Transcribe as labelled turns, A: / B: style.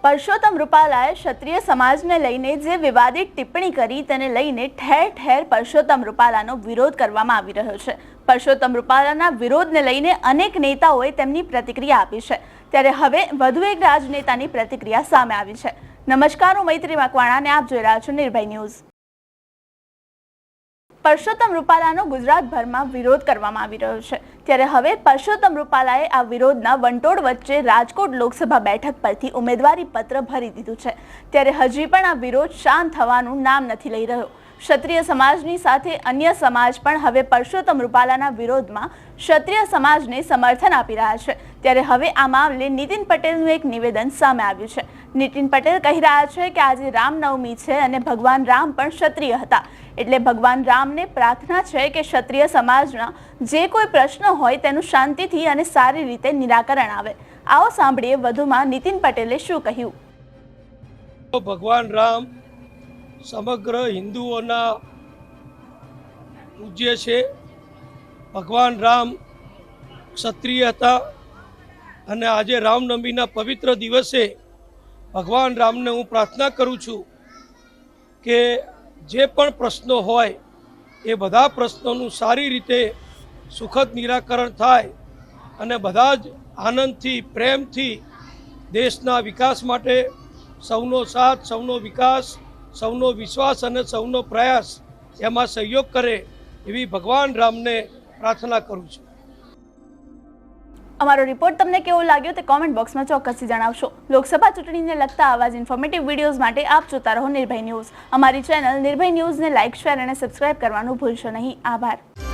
A: પરસોત્તમ રૂપાલાએ ક્ષત્રિય સમાજને લઈને જે વિવાદિત ટિપ્પણી કરી તેને લઈને ઠેર ઠેર પરસોત્તમ રૂપાલાનો વિરોધ કરવામાં આવી રહ્યો છે। પરસોત્તમ રૂપાલાના વિરોધને લઈને અનેક નેતાઓએ તેમની પ્રતિક્રિયા આપી છે, ત્યારે હવે વધુ એક રાજનેતાની પ્રતિક્રિયા સામે આવી છે। નમસ્કાર, હું મૈત્રી મકવાણા અને આપ જોઈ રહ્યા છો નિર્ભય ન્યૂઝ। પરસોત્તમ રૂપાલાનો ગુજરાતભરમાં વિરોધ કરવામાં આવી રહ્યો છે, ત્યારે હવે પરસોત્તમ રૂપાલાએ આ વિરોધના વંટોળ વચ્ચે રાજકોટ લોકસભા બેઠક પરથી ઉમેદવારી પત્ર ભરી દીધું છે, ત્યારે હજી પણ આ વિરોધ શાંત થવાનું નામ નથી લઈ રહ્યો। ક્ષત્રિય સમાજની સાથે અન્ય સમાજ પણ હવે પરસોત્તમ રૂપાલાના વિરોધમાં ક્ષત્રિય સમાજને સમર્થન આપી રહ્યા છે, ત્યારે હવે આ મામલે નીતિન પટેલનું એક નિવેદન સામે આવ્યું છે। નીતિન પટેલ કહી રહ્યા છે કે આજે રામનવમી છે અને ભગવાન રામ પણ ક્ષત્રિય હતા, એટલે ભગવાન રામને પ્રાર્થના છે કે ક્ષત્રિય સમાજના જે કોઈ પ્રશ્ન હોય તેનું શાંતિથી અને સારી રીતે નિરાકરણ આવે। આવો સાંભળીએ વધુમાં નીતિન પટેલે શું કહ્યું।
B: ભગવાન રામ સમગ્ર હિન્દુઓના પૂજ્ય છે। ભગવાન રામ ક્ષત્રિય હતા અને આજે રામનવમીના પવિત્ર દિવસે ભગવાન રામને હું પ્રાર્થના કરું છું કે જે પણ પ્રશ્નો હોય એ બધા પ્રશ્નોનું સારી રીતે સુખદ નિરાકરણ થાય અને બધા જ આનંદથી પ્રેમથી દેશના વિકાસ માટે સૌનો સાથ, સૌનો વિકાસ, સૌનો વિશ્વાસ અને સૌનો પ્રયાસ એમાં સહયોગ કરે એવી ભગવાન રામને પ્રાર્થના કરું છું।
A: અમારો રિપોર્ટ તમને કેવો લાગ્યો તે કોમેન્ટ બોક્સમાં ચોક્કસથી જણાવશો। લોકસભા ચૂંટણીને લગતા આવા જ ઇન્ફોર્મેટિવ વિડીયોઝ માટે આપ જોતા રહો નિર્ભય ન્યૂઝ। અમારી ચેનલ નિર્ભય ન્યૂઝને લાઇક, શેર અને સબસ્ક્રાઇબ કરવાનું ભૂલશો નહીં। આભાર।